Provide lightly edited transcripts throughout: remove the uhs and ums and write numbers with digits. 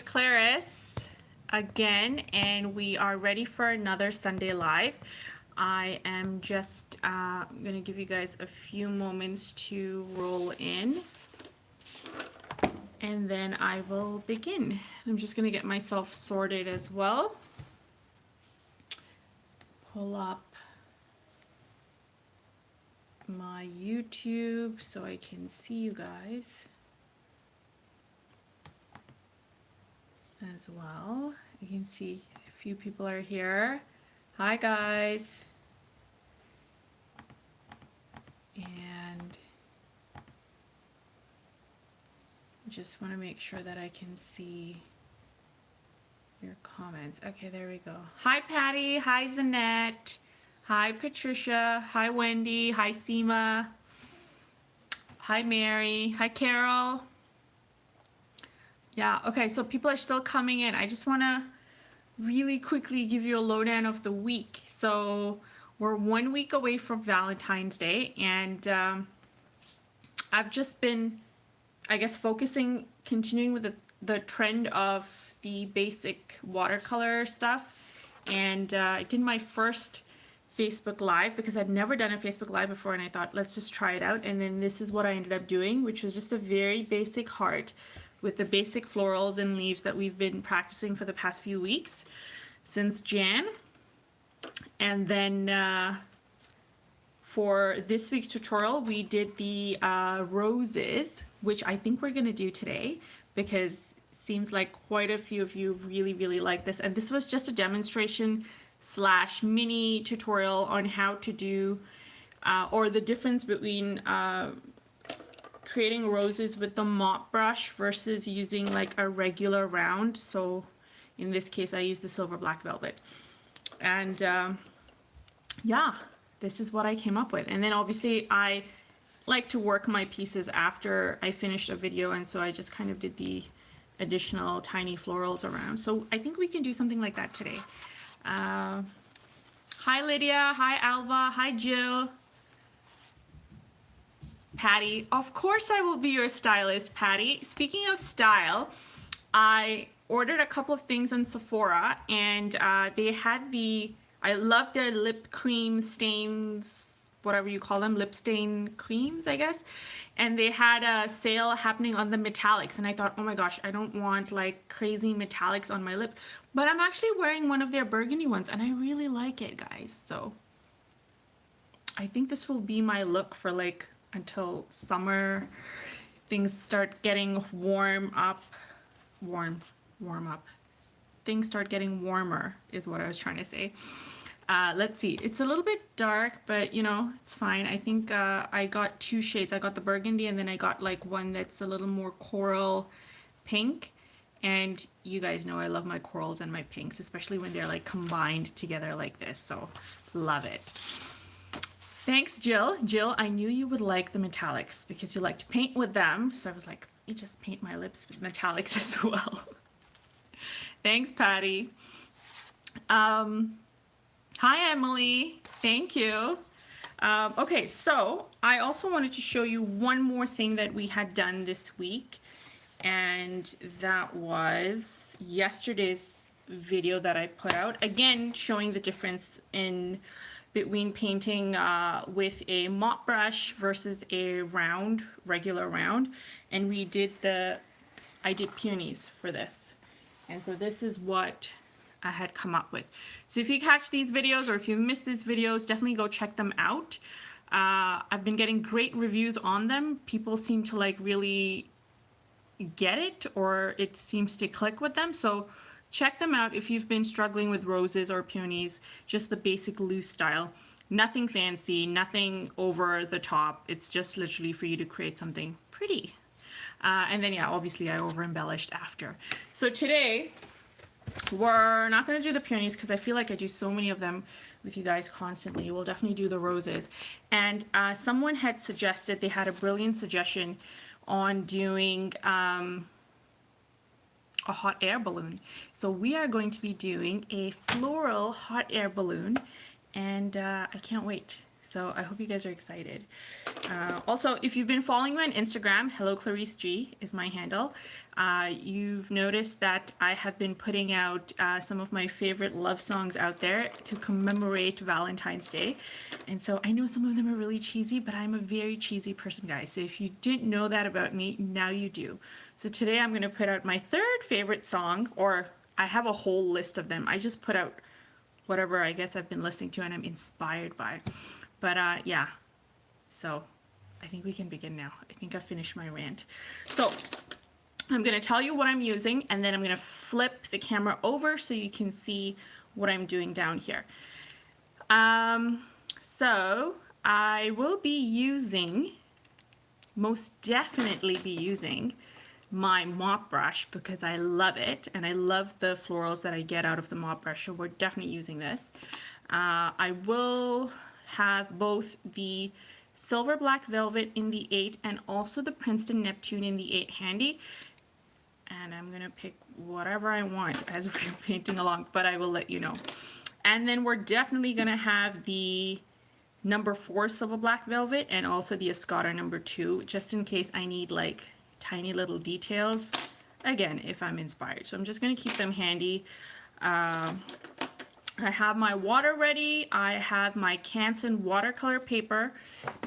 Claris again, and we are ready for another Sunday Live. I am just going to give you guys a few moments to roll in, and then I will begin. I'm just going to get myself sorted as well. Pull up my YouTube so I can see you guys as well. You can see a few people are here. Hi guys. And just want to make sure that I can see your comments. Okay, there we go. Hi Patty, hi Zanette, hi Patricia, hi Wendy, hi Seema, hi Mary, hi Carol. Yeah, okay, so people are still coming in. I just want to really quickly give you a lowdown of the week. So we're 1 week away from Valentine's Day, and I've just been, I guess, continuing with the trend of the basic watercolor stuff. And I did my first Facebook Live because I'd never done a Facebook Live before, and I thought, let's just try it out. And then this is what I ended up doing, which was just a very basic heart with the basic florals and leaves that we've been practicing for the past few weeks since Jan. And then for this week's tutorial, we did the roses, which I think we're gonna do today because it seems like quite a few of you really like this. And this was just a demonstration / mini tutorial on how to do or the difference between creating roses with the mop brush versus using like a regular round. So in this case I used the silver black velvet, and yeah, this is what I came up with. And then obviously I like to work my pieces after I finished a video, and so I just kind of did the additional tiny florals around. So I think we can do something like that today. Hi Lydia, hi Alva, hi Jill, Patty. Of course I will be your stylist, Patty. Speaking of style, I ordered a couple of things on Sephora, and they had I love their lip cream stains, whatever you call them, lip stain creams, I guess. And they had a sale happening on the metallics, and I thought, oh my gosh, I don't want like crazy metallics on my lips. But I'm actually wearing one of their burgundy ones, and I really like it, guys. So I think this will be my look for like until summer, things start getting warm up. Things start getting warmer is what I was trying to say. Let's see, it's a little bit dark, but you know, it's fine. I think I got two shades. I got the burgundy, and then I got like one that's a little more coral pink. And you guys know I love my corals and my pinks, especially when they're like combined together like this. So love it. Thanks, Jill. Jill, I knew you would like the metallics because you like to paint with them. So I was like, let me just paint my lips with metallics as well. Thanks, Patty. Hi, Emily. Thank you. Okay, so I also wanted to show you one more thing that we had done this week, and that was yesterday's video that I put out. Again, showing the difference in between painting with a mop brush versus a round, regular round. And we did I did peonies for this. And so this is what I had come up with. So if you catch these videos or if you missed these videos, definitely go check them out. I've been getting great reviews on them. People seem to like really get it, or it seems to click with them. So check them out if you've been struggling with roses or peonies, just the basic loose style. Nothing fancy, nothing over the top. It's just literally for you to create something pretty. And then yeah, obviously I over embellished after. So today we're not going to do the peonies because I feel like I do so many of them with you guys constantly. We'll definitely do the roses. And someone had suggested, they had a brilliant suggestion on doing a hot air balloon. So we are going to be doing a floral hot air balloon, and I can't wait. So I hope you guys are excited. Also, if you've been following me on Instagram, Hello Clarice G is my handle. You've noticed that I have been putting out some of my favorite love songs out there to commemorate Valentine's Day. And so I know some of them are really cheesy, but I'm a very cheesy person, guys. So if you didn't know that about me, now you do. So today I'm going to put out my third favorite song, or I have a whole list of them. I just put out whatever I guess I've been listening to and I'm inspired by. But yeah, so I think we can begin now. I think I finished my rant. So I'm going to tell you what I'm using, and then I'm going to flip the camera over so you can see what I'm doing down here. So I will be using, most definitely be using, my mop brush because I love it, and I love the florals that I get out of the mop brush, so we're definitely using this. I will have both the Silver Black Velvet in the 8 and also the Princeton Neptune in the 8 handy. And I'm going to pick whatever I want as we're painting along, but I will let you know. And then we're definitely going to have the number 4 Silver Black Velvet and also the Escoda number 2, just in case I need like tiny little details, again, if I'm inspired. So I'm just going to keep them handy. I have my water ready. I have my Canson watercolor paper.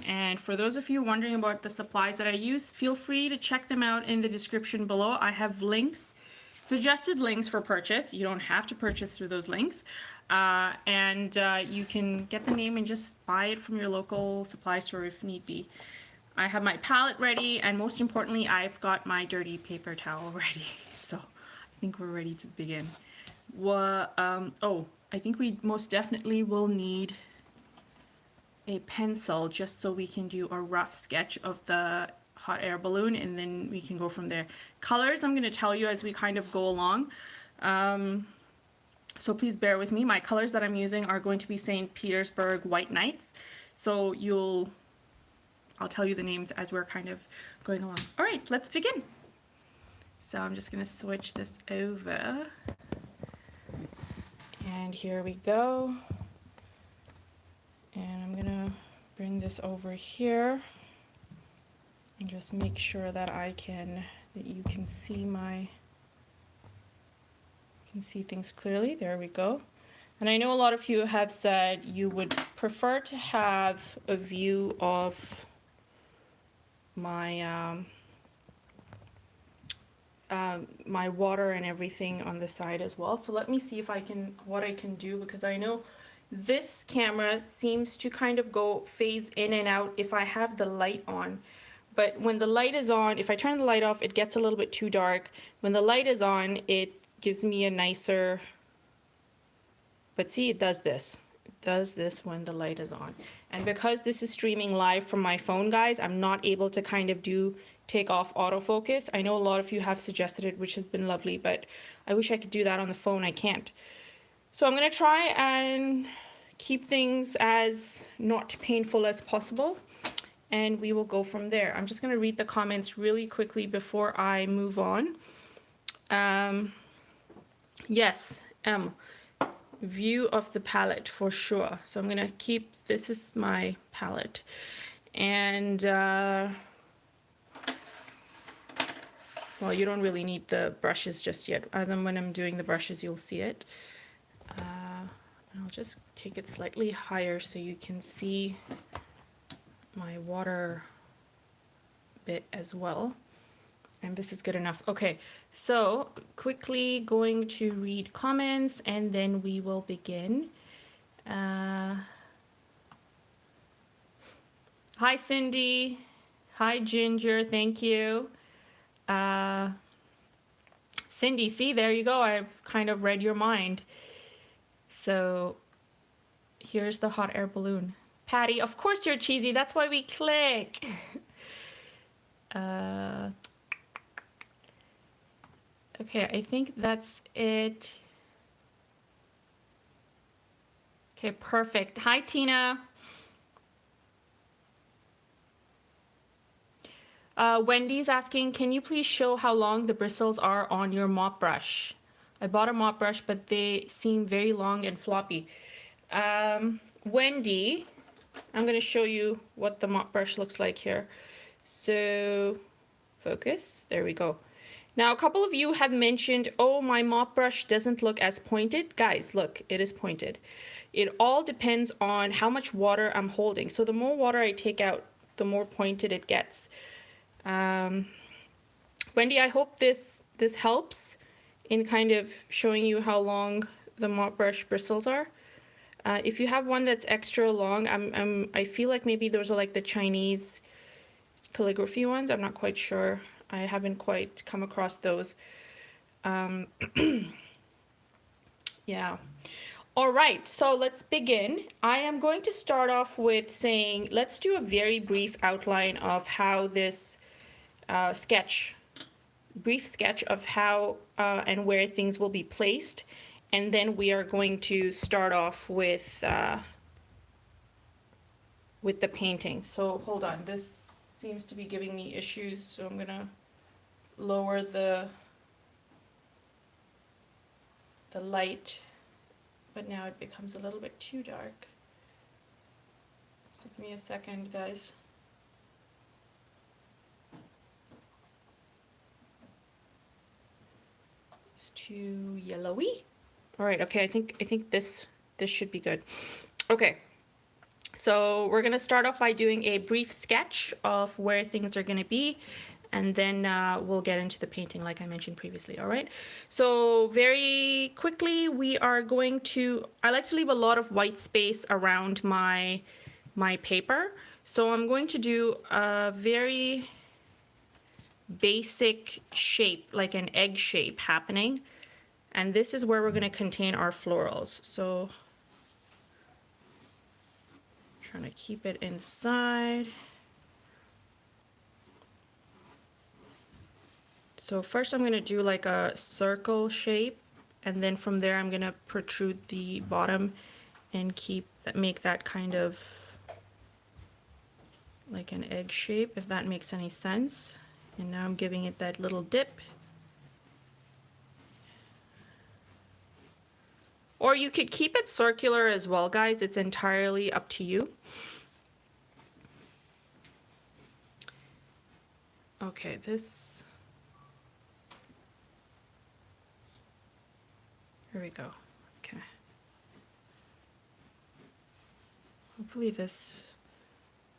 And for those of you wondering about the supplies that I use, feel free to check them out in the description below. I have links, suggested links for purchase. You don't have to purchase through those links. You can get the name and just buy it from your local supply store if need be. I have my palette ready, and most importantly, I've got my dirty paper towel ready. So I think we're ready to begin. I think we most definitely will need a pencil just so we can do a rough sketch of the hot air balloon, and then we can go from there. Colors I'm going to tell you as we kind of go along. So please bear with me. My colors that I'm using are going to be St. Petersburg White Nights. So I'll tell you the names as we're kind of going along. All right, let's begin. So I'm just going to switch this over. And here we go. And I'm gonna bring this over here and just make sure that you can see things clearly. There we go. And I know a lot of you have said you would prefer to have a view of my my water and everything on the side as well. So let me see what I can do, because I know this camera seems to kind of phase in and out if I have the light on. But when the light is on, if I turn the light off, it gets a little bit too dark. When the light is on, it gives me a nicer, but see, it does this. It does this when the light is on. And because this is streaming live from my phone, guys, I'm not able to kind of take off autofocus. I know a lot of you have suggested it, which has been lovely, but I wish I could do that on the phone. I can't. So I'm going to try and keep things as not painful as possible, and we will go from there. I'm just going to read the comments really quickly before I move on. Yes, view of the palette for sure. So I'm going to keep, this is my palette. And well, you don't really need the brushes just yet. When I'm doing the brushes, you'll see it. I'll just take it slightly higher so you can see my water bit as well. And this is good enough. Okay, so quickly going to read comments and then we will begin. Hi Cindy. Hi Ginger, thank you. Cindy, see, there you go. I've kind of read your mind. So here's the hot air balloon. Patty, of course you're cheesy. That's why we click. Okay, I think that's it. Okay, perfect. Hi, Tina. Wendy's asking, can you please show how long the bristles are on your mop brush? I bought a mop brush, but they seem very long and floppy. Wendy, I'm going to show you what the mop brush looks like here. So focus, there we go. Now a couple of you have mentioned, oh, my mop brush doesn't look as pointed. Guys, look, it is pointed. It all depends on how much water I'm holding. So the more water I take out, the more pointed it gets. Wendy, I hope this helps in kind of showing you how long the mop brush bristles are. If you have one that's extra long, I feel like maybe those are like the Chinese calligraphy ones. I'm not quite sure. I haven't quite come across those. Yeah. All right, so let's begin. I am going to start off with saying, let's do a very brief outline of how this brief sketch of how and where things will be placed. And then we are going to start off with the painting. So hold on, this seems to be giving me issues, so I'm gonna lower the light, but now it becomes a little bit too dark. So give me a second, guys. It's too yellowy. All right, okay, I think this should be good. Okay, so we're gonna start off by doing a brief sketch of where things are gonna be, and then we'll get into the painting like I mentioned previously, all right? So very quickly, we are going to, I like to leave a lot of white space around my paper. So I'm going to do a very basic shape, like an egg shape happening. And this is where we're going to contain our florals. So trying to keep it inside. So first I'm going to do like a circle shape, and then from there I'm going to protrude the bottom and make that kind of like an egg shape, if that makes any sense. And now I'm giving it that little dip. Or you could keep it circular as well, guys. It's entirely up to you. Okay, this. Here we go. Okay. Hopefully this.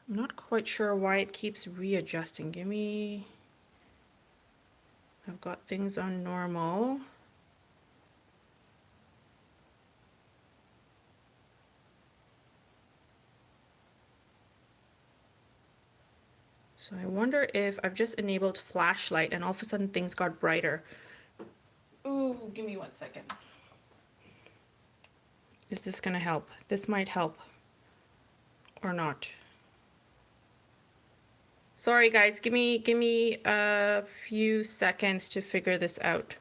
I'm not quite sure why it keeps readjusting. I've got things on normal. So I wonder if I've just enabled flashlight and all of a sudden things got brighter. Ooh, give me 1 second. Is this gonna help? This might help. Or not. Sorry guys, give me a few seconds to figure this out.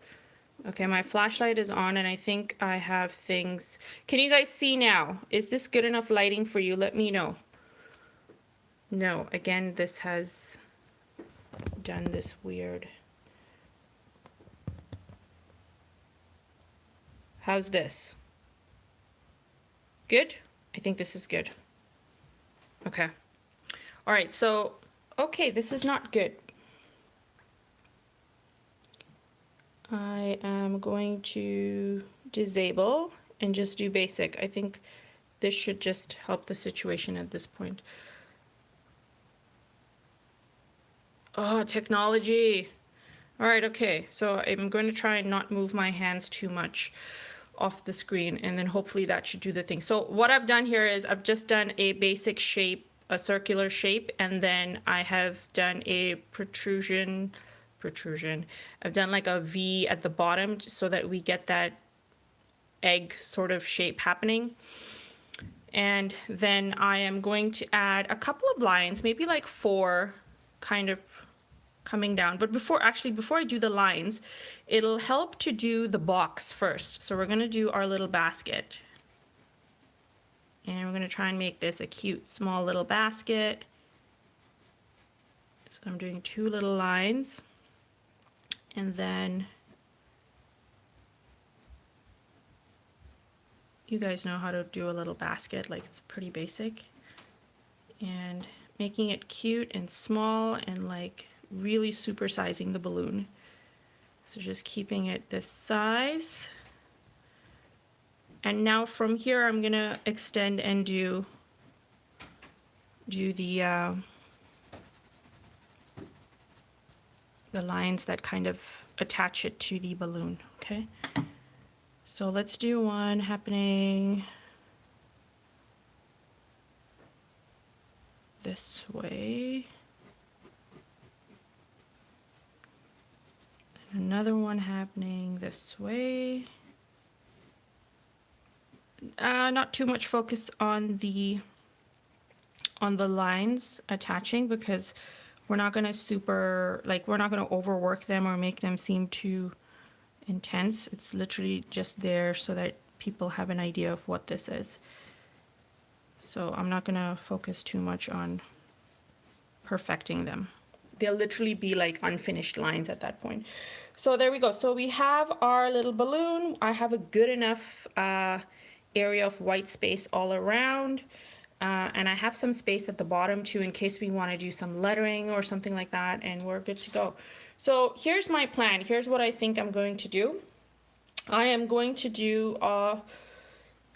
Okay, my flashlight is on and I think I have things. Can you guys see now? Is this good enough lighting for you? Let me know. No, again, this has done this weird. How's this? Good? I think this is good. Okay. All right, so, okay, this is not good. I am going to disable and just do basic. I think this should just help the situation at this point. Oh, technology. All right, okay. So I'm going to try and not move my hands too much off the screen, and then hopefully that should do the thing. So what I've done here is I've just done a basic shape, a circular shape, and then I have done a protrusion. I've done like a V at the bottom so that we get that egg sort of shape happening. And then I am going to add a couple of lines, maybe like 4, kind of coming down. But before I do the lines, it'll help to do the box first. So we're going to do our little basket. And we're going to try and make this a cute small little basket. So I'm doing 2 little lines. And then you guys know how to do a little basket, like it's pretty basic. and making it cute and small and like really supersizing the balloon. So just keeping it this size. And now from here I'm gonna extend and do the lines that kind of attach it to the balloon, okay? So let's do one happening this way. And another one happening this way. Not too much focus on the lines attaching, because we're not going to we're not going to overwork them or make them seem too intense. It's literally just there so that people have an idea of what this is. So I'm not going to focus too much on perfecting them. They'll literally be like unfinished lines at that point. So there we go. So we have our little balloon. I have a good enough area of white space all around. And I have some space at the bottom too in case we want to do some lettering or something like that, and we're good to go. So here's my plan. Here's what I think I'm going to do. I am going to do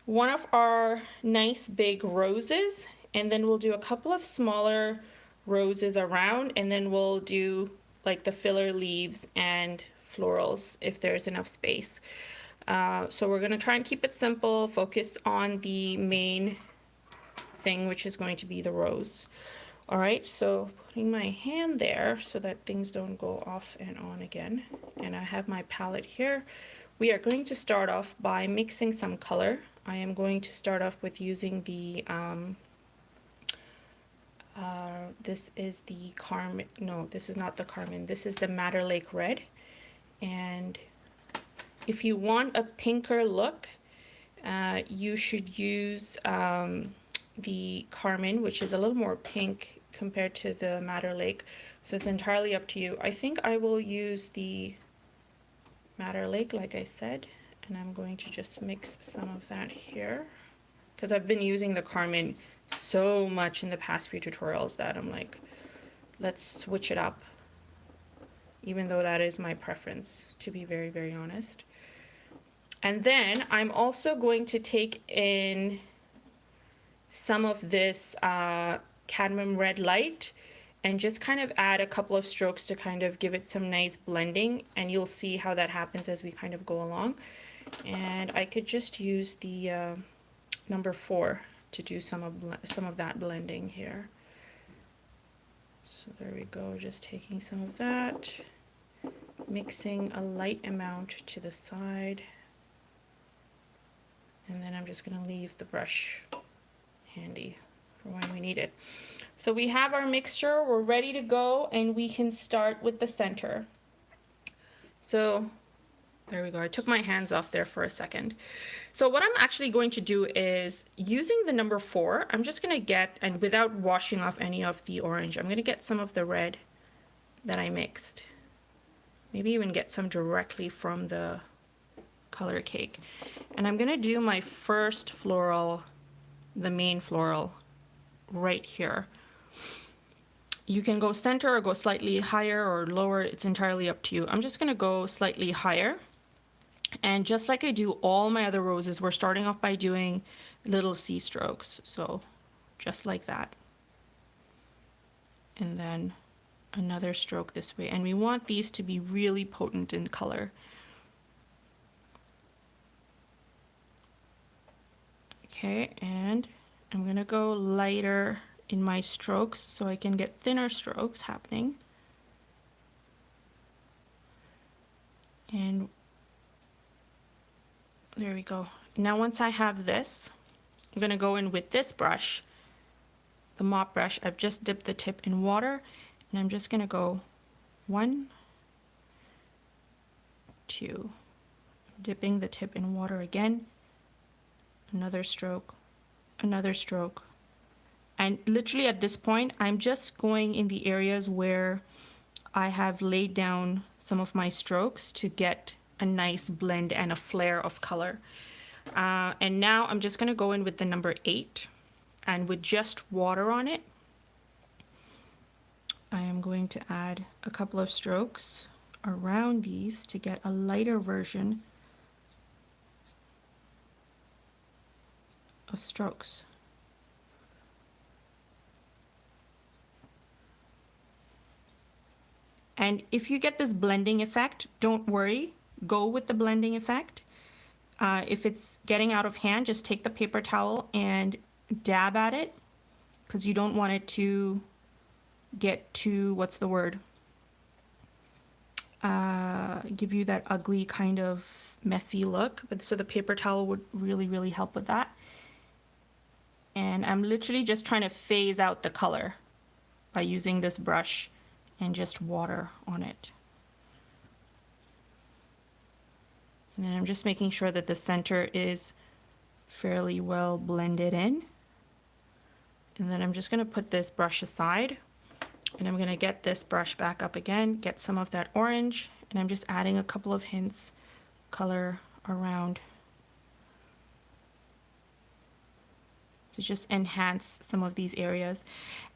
one of our nice big roses, and then we'll do a couple of smaller roses around, and then we'll do like the filler leaves and florals if there's enough space. So we're going to try and keep it simple, focus on the main thing, which is going to be the rose. All right, so putting my hand there so that things don't go off and on again, and I have my palette here. We are going to start off by mixing some color. I am going to start off with using the this is the Carmen, no, this is not the Carmen, this is the Madder Lake Red. And if you want a pinker look, you should use the Carmen, which is a little more pink compared to the Madder Lake. So it's entirely up to you. I think I will use the Madder Lake, like I said, and I'm going to just mix some of that here, because I've been using the Carmen so much in the past few tutorials that I'm like, let's switch it up, even though that is my preference, to be very, very honest. And then I'm also going to take in some of this cadmium red light and just kind of add a couple of strokes to kind of give it some nice blending, and you'll see how that happens as we kind of go along. And I could just use the number 4 to do some of that blending here. So there we go, just taking some of that, mixing a light amount to the side, and then I'm just going to leave the brush handy for when we need it. So we have our mixture, we're ready to go, and we can start with the center. So there we go, I took my hands off there for a second. So what I'm actually going to do is, using the number 4, I'm just going to get, and without washing off any of the orange, I'm going to get some of the red that I mixed. Maybe even get some directly from the color cake. And I'm going to do my first floral, the main floral, right here. You can go center or go slightly higher or lower, it's entirely up to you. I'm just going to go slightly higher. And just like I do all my other roses, we're starting off by doing little C strokes. So just like that. And then another stroke this way. And we want these to be really potent in color. Okay, and I'm going to go lighter in my strokes so I can get thinner strokes happening. And there we go. Now once I have this, I'm going to go in with this brush, the mop brush. I've just dipped the tip in water, and I'm just going to go 1, 2, dipping the tip in water again, another stroke, and literally at this point I'm just going in the areas where I have laid down some of my strokes to get a nice blend and a flare of color. And now I'm just going to go in with the number 8, and with just water on it, I am going to add a couple of strokes around these to get a lighter version of strokes. And if you get this blending effect, don't worry, go with the blending effect. If it's getting out of hand, just take the paper towel and dab at it, because you don't want it to get to, what's the word? Give you that ugly kind of messy look. But so the paper towel would really, really help with that. And I'm literally just trying to phase out the color by using this brush and just water on it. And then I'm just making sure that the center is fairly well blended in. And then I'm just going to put this brush aside, and I'm going to get this brush back up again, get some of that orange, and I'm just adding a couple of hints color around to just enhance some of these areas.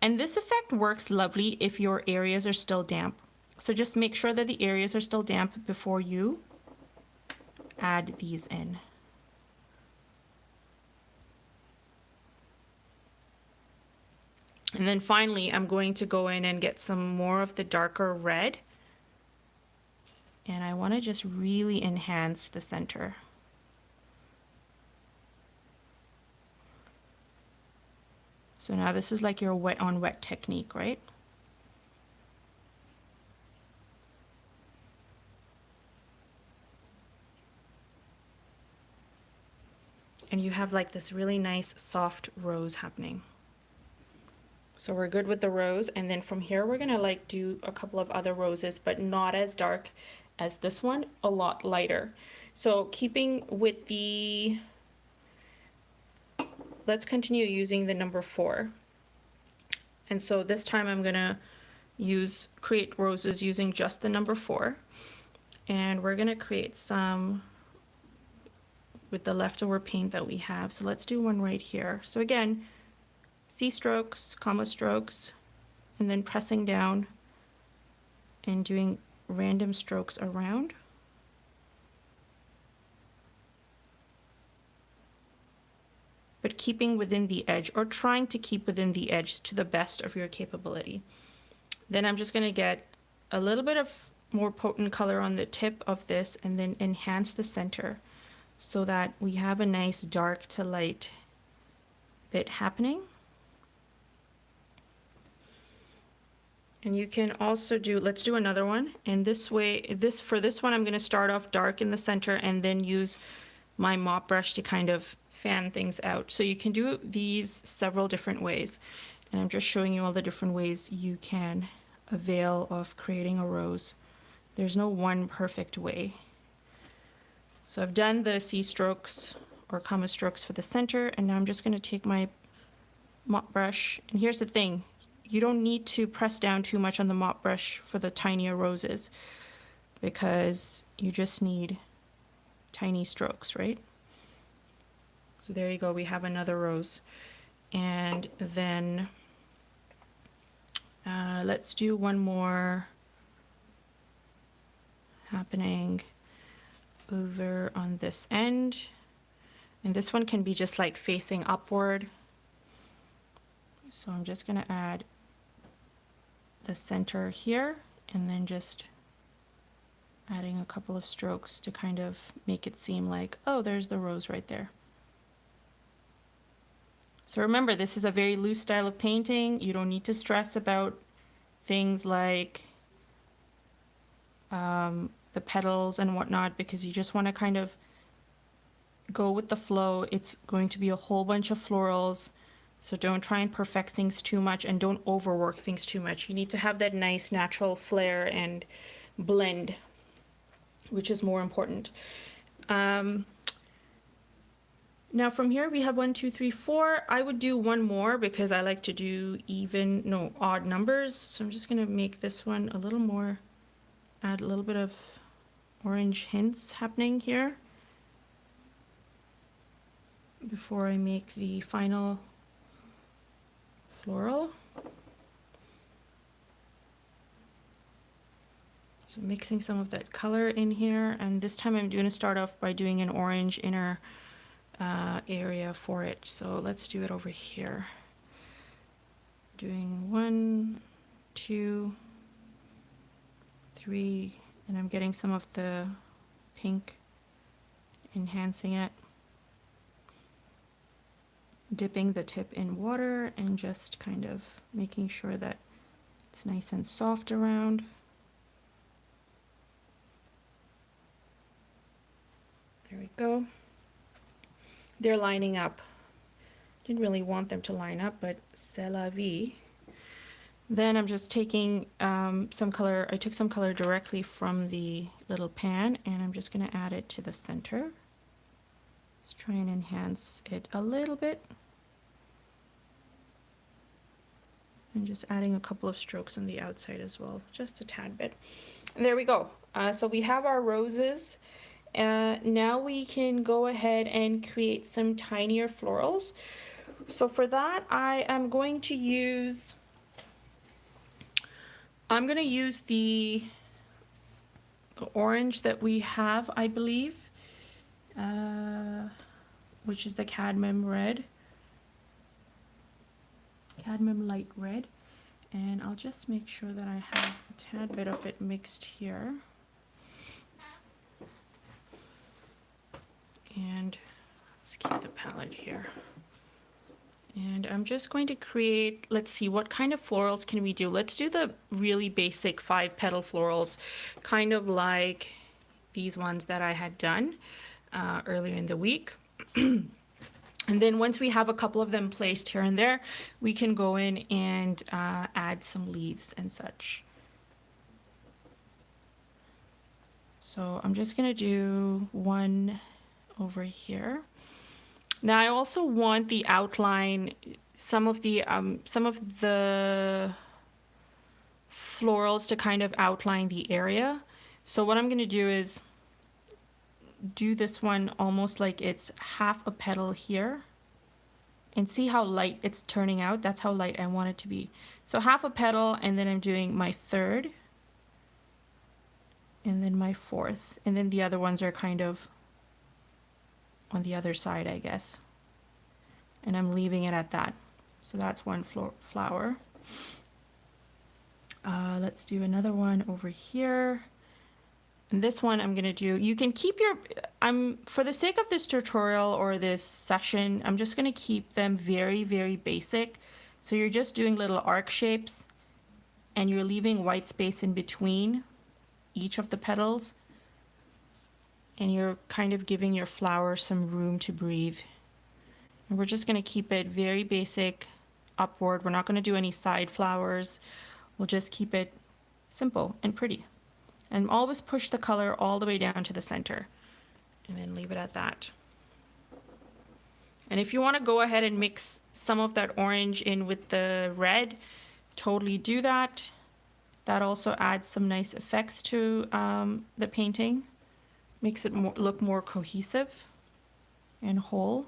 And this effect works lovely if your areas are still damp. So just make sure that the areas are still damp before you add these in. And then finally, I'm going to go in and get some more of the darker red. And I want to just really enhance the center. So now this is like your wet on wet technique, right? And you have like this really nice soft rose happening. So we're good with the rose, and then from here we're gonna like do a couple of other roses, but not as dark as this one, a lot lighter. So keeping with the, let's continue using the number 4. And so this time I'm gonna create roses using just the number 4. And we're gonna create some with the leftover paint that we have. So let's do one right here. So again, C strokes, comma strokes, and then pressing down and doing random strokes around. But keeping within the edge, or trying to keep within the edge to the best of your capability. Then I'm just gonna get a little bit of more potent color on the tip of this and then enhance the center so that we have a nice dark to light bit happening. And you can also do, let's do another one. And this way, for this one, I'm gonna start off dark in the center and then use my mop brush to kind of fan things out. So you can do these several different ways. And I'm just showing you all the different ways you can avail of creating a rose. There's no one perfect way. So I've done the C strokes or comma strokes for the center, and now I'm just gonna take my mop brush. And here's the thing. You don't need to press down too much on the mop brush for the tinier roses, because you just need tiny strokes, right? So there you go, we have another rose. And then let's do one more happening over on this end. And this one can be just like facing upward. So I'm just gonna add the center here, and then just adding a couple of strokes to kind of make it seem like, oh, there's the rose right there. So remember, this is a very loose style of painting. You don't need to stress about things like the petals and whatnot, because you just want to kind of go with the flow. It's going to be a whole bunch of florals. So don't try and perfect things too much, and don't overwork things too much. You need to have that nice natural flair and blend, which is more important. Now from here we have 1, 2, 3, 4. I would do one more because I like to do odd numbers. So I'm just gonna make this one a little more, add a little bit of orange hints happening here before I make the final floral. So mixing some of that color in here, and this time I'm going to start off by doing an orange inner area for it. So let's do it over here. Doing 1, 2, 3, and I'm getting some of the pink, enhancing it. Dipping the tip in water and just kind of making sure that it's nice and soft around. There we go. They're lining up. Didn't really want them to line up, but c'est la vie. Then I'm just taking some color. I took some color directly from the little pan, and I'm just going to add it to the center. Let's try and enhance it a little bit. And just adding a couple of strokes on the outside as well, just a tad bit. And there we go. So we have our roses. Now we can go ahead and create some tinier florals. So for that, I'm going to use the orange that we have, I believe, which is the cadmium red, cadmium light red, and I'll just make sure that I have a tad bit of it mixed here. And let's keep the palette here. And I'm just going to create, let's see, what kind of florals can we do? Let's do the really basic 5-petal florals, kind of like these ones that I had done earlier in the week. And then once we have a couple of them placed here and there, we can go in and add some leaves and such. So I'm just going to do one over here. Now I also want the outline, some of the florals to kind of outline the area. So what I'm going to do is do this one almost like it's half a petal here, and see how light it's turning out. That's how light I want it to be. So half a petal, and then I'm doing my third, and then my fourth, and then the other ones are kind of on the other side, I guess. And I'm leaving it at that. So that's one flower. Let's do another one over here. And this one I'm gonna do, you can keep your, for the sake of this tutorial or this session, I'm just gonna keep them very, very basic. So you're just doing little arc shapes, and you're leaving white space in between each of the petals. And you're kind of giving your flower some room to breathe. And we're just going to keep it very basic, upward. We're not going to do any side flowers. We'll just keep it simple and pretty. And always push the color all the way down to the center. And then leave it at that. And if you want to go ahead and mix some of that orange in with the red, totally do that. That also adds some nice effects to the painting. Makes it look more cohesive and whole.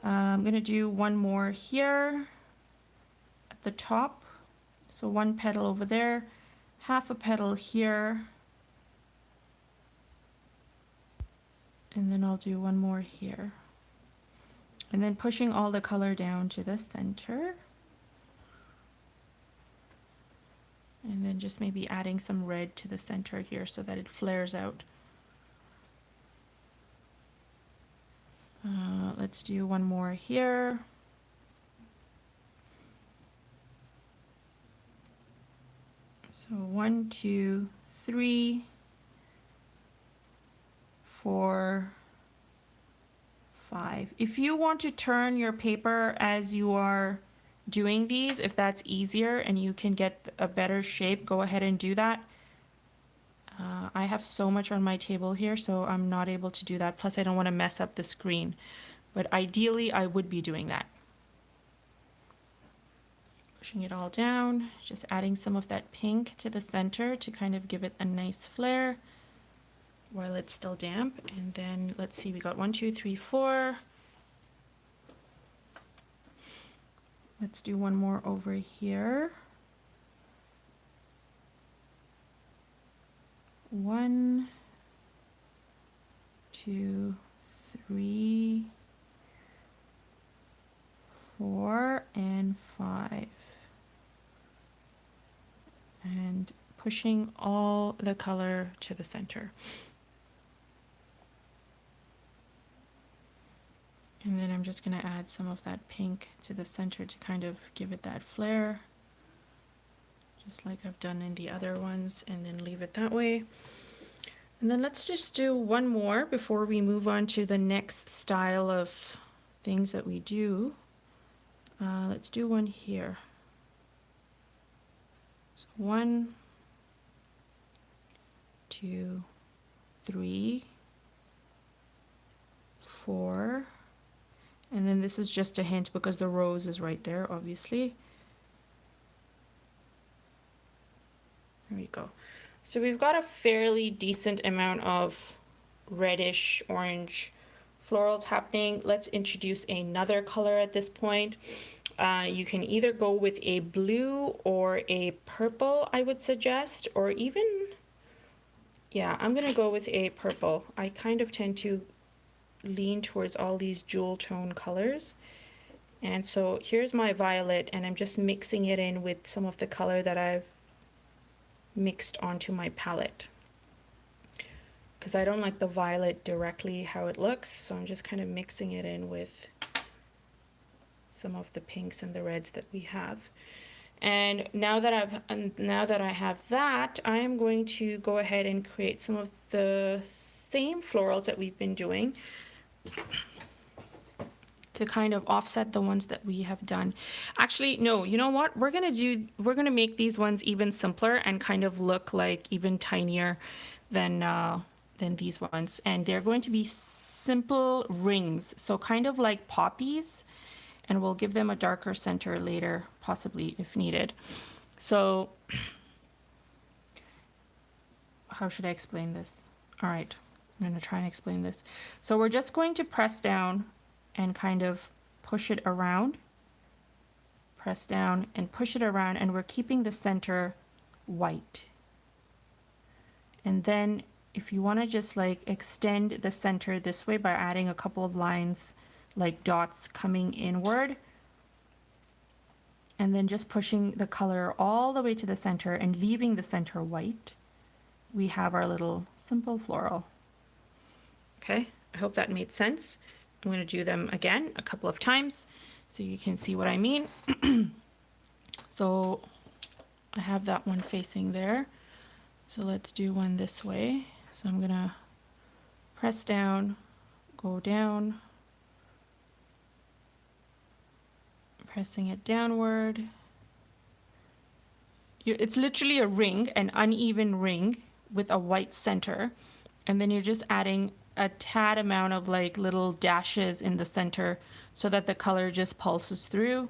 I'm going to do one more here at the top. So one petal over there, half a petal here, and then I'll do one more here. And then pushing all the color down to the center. And then just maybe adding some red to the center here so that it flares out. Let's do one more here. So 1, 2, 3, 4, 5. If you want to turn your paper as you are doing these, if that's easier and you can get a better shape, go ahead and do that. I have so much on my table here, so I'm not able to do that. Plus, I don't want to mess up the screen. But ideally, I would be doing that. Pushing it all down, just adding some of that pink to the center to kind of give it a nice flare while it's still damp. And then let's see, we got 1, 2, 3, 4. Let's do one more over here. 1, 2, 3, 4, and 5. And pushing all the color to the center. And then I'm just going to add some of that pink to the center to kind of give it that flare, just like I've done in the other ones, and then leave it that way. And then let's just do one more before we move on to the next style of things that we do. Let's do one here. So 1, 2, 3, 4. And then this is just a hint because the rose is right there, obviously. There we go. So we've got a fairly decent amount of reddish orange florals happening. Let's introduce another color at this point. You can either go with a blue or a purple, I would suggest, or even, yeah, I'm gonna go with a purple. I kind of tend to lean towards all these jewel tone colors. And so here's my violet, and I'm just mixing it in with some of the color that I've mixed onto my palette, because I don't like the violet directly how it looks, so I'm just kind of mixing it in with some of the pinks and the reds that we have. And now that I have that, I am going to go ahead and create some of the same florals that we've been doing to kind of offset the ones that we have done. Actually, no, you know what? We're gonna make these ones even simpler and kind of look like even tinier than these ones. And they're going to be simple rings, so kind of like poppies, and we'll give them a darker center later, possibly if needed. So how should I explain this? All right, I'm gonna try and explain this. So we're just going to press down and kind of push it around, press down and push it around, and we're keeping the center white. And then if you want to just like extend the center this way by adding a couple of lines like dots coming inward, and then just pushing the color all the way to the center and leaving the center white, we have our little simple floral. Okay, I hope that made sense. I'm going to do them again a couple of times so you can see what I mean. So I have that one facing there. So let's do one this way. So I'm going to press down, go down, pressing it downward. It's literally a ring, an uneven ring with a white center. And then you're just adding a tad amount of like little dashes in the center so that the color just pulses through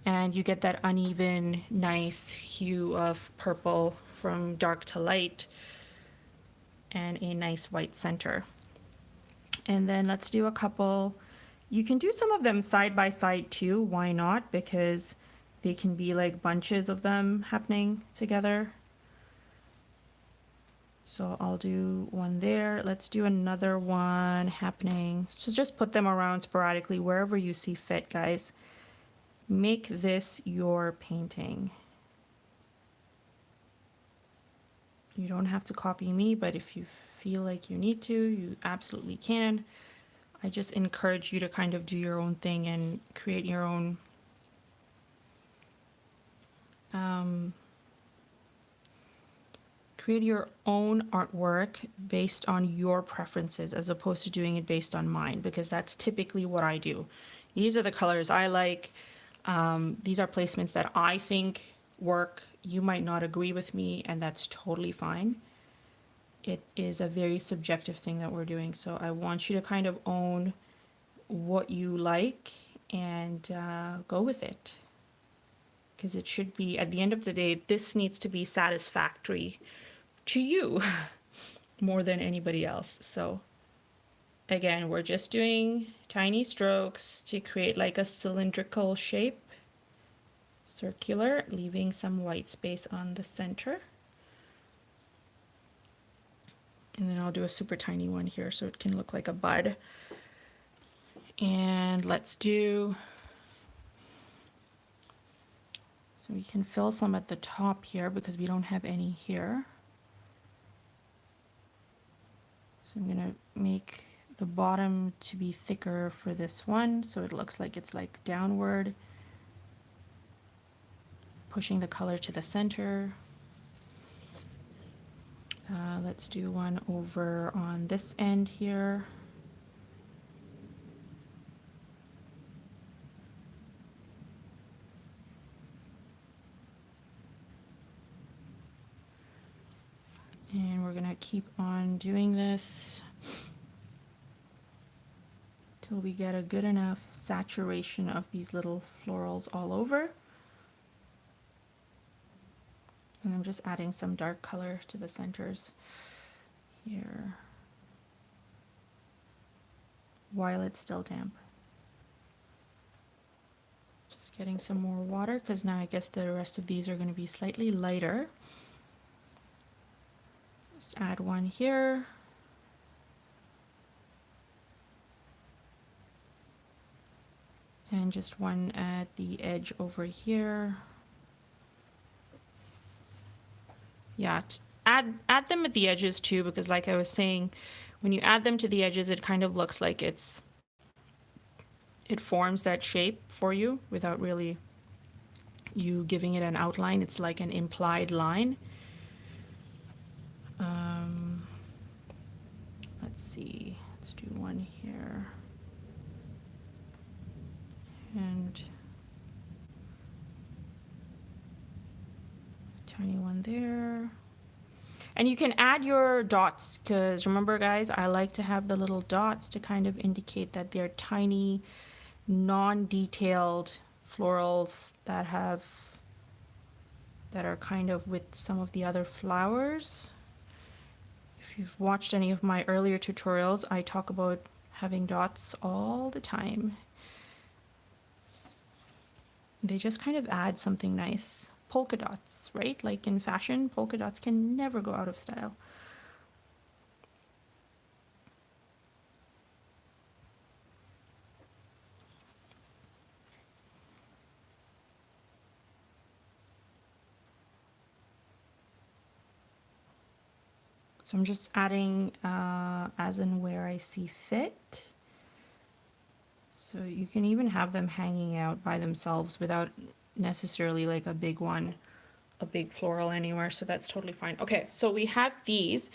and you get that uneven, nice hue of purple from dark to light and a nice white center. And then let's do a couple. You can do some of them side by side too, why not? Because they can be like bunches of them happening together. So I'll do one there. Let's do another one happening. So just put them around sporadically wherever you see fit, guys. Make this your painting. You don't have to copy me, but if you feel like you need to, you absolutely can. I just encourage you to kind of do your own thing and create your own artwork based on your preferences as opposed to doing it based on mine, because that's typically what I do. These are the colors I like. These are placements that I think work. You might not agree with me, and that's totally fine. It is a very subjective thing that we're doing, so I want you to kind of own what you like and go with it, because it should be, at the end of the day, this needs to be satisfactory to you more than anybody else. So again, we're just doing tiny strokes to create like a cylindrical shape, circular, leaving some white space on the center. And then I'll do a super tiny one here so it can look like a bud. And let's do, so we can fill some at the top here because we don't have any here. So I'm gonna make the bottom to be thicker for this one so it looks like it's like downward, pushing the color to the center. Let's do one over on this end here. And we're gonna keep on doing this till we get a good enough saturation of these little florals all over. And I'm just adding some dark color to the centers here while it's still damp. Just getting some more water because now I guess the rest of these are going to be slightly lighter. Just add one here. And just one at the edge over here. Yeah, add them at the edges too, because like I was saying, when you add them to the edges, it kind of looks like it forms that shape for you without really you giving it an outline. It's like an implied line. Let's see, let's do one here. And tiny one there. And you can add your dots because remember guys, I like to have the little dots to kind of indicate that they're tiny, non-detailed florals that are kind of with some of the other flowers. If you've watched any of my earlier tutorials, I talk about having dots all the time. They just kind of add something nice. Polka dots, right? Like in fashion, polka dots can never go out of style. So I'm just adding as and where I see fit. So you can even have them hanging out by themselves without necessarily like a big one, a big floral anywhere, so that's totally fine. Okay, so we have these.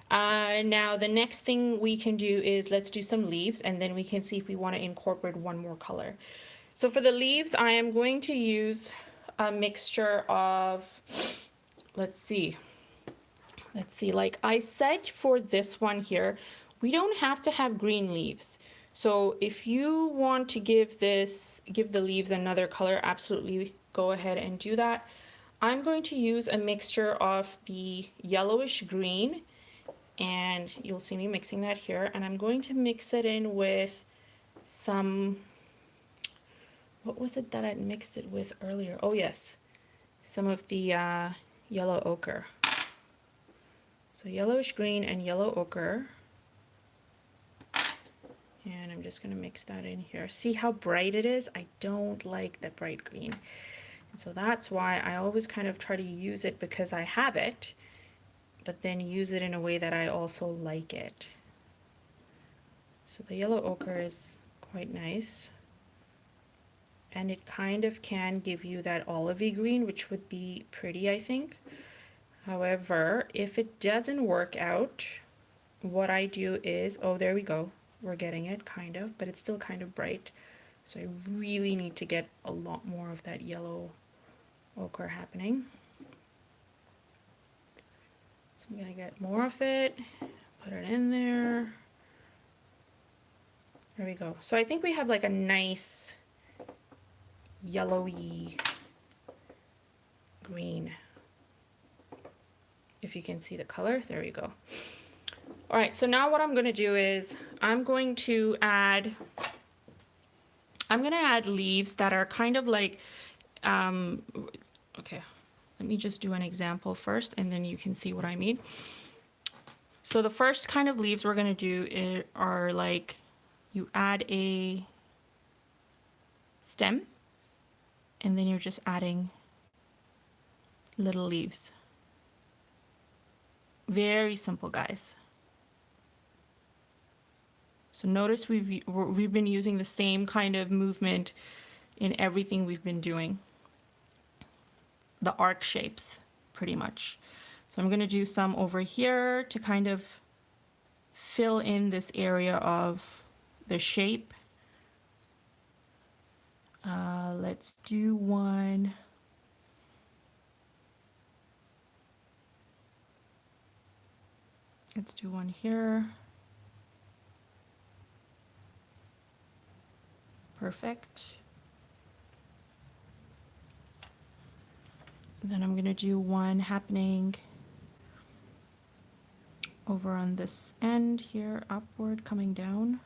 Now the next thing we can do is let's do some leaves and then we can see if we want to incorporate one more color. So for the leaves, I am going to use a mixture of, let's see, like I said for this one here, we don't have to have green leaves. So if you want to give the leaves another color, absolutely go ahead and do that. I'm going to use a mixture of the yellowish green, and you'll see me mixing that here, and I'm going to mix it in with some, what was it that I mixed it with earlier? Oh yes, some of the yellow ochre. So yellowish green and yellow ochre. And I'm just going to mix that in here. See how bright it is? I don't like that bright green. And so that's why I always kind of try to use it because I have it, but then use it in a way that I also like it. So the yellow ochre is quite nice. And it kind of can give you that olivey green, which would be pretty, I think. However, if it doesn't work out, what I do is, oh, there we go. We're getting it, kind of, but it's still kind of bright. So I really need to get a lot more of that yellow ochre happening. So I'm gonna get more of it, put it in there. There we go. So I think we have like a nice yellowy green. If you can see the color, there we go. All right, so now what I'm going to do is I'm going to add leaves that are kind of like, okay, let me just do an example first and then you can see what I mean. So the first kind of leaves we're going to do are like you add a stem and then you're just adding little leaves. Very simple, guys. So notice we've been using the same kind of movement in everything we've been doing. The arc shapes, pretty much. So I'm going to do some over here to kind of fill in this area of the shape. Let's do one. Let's do one here. Perfect. Then I'm going to do one happening over on this end here, upward, coming down.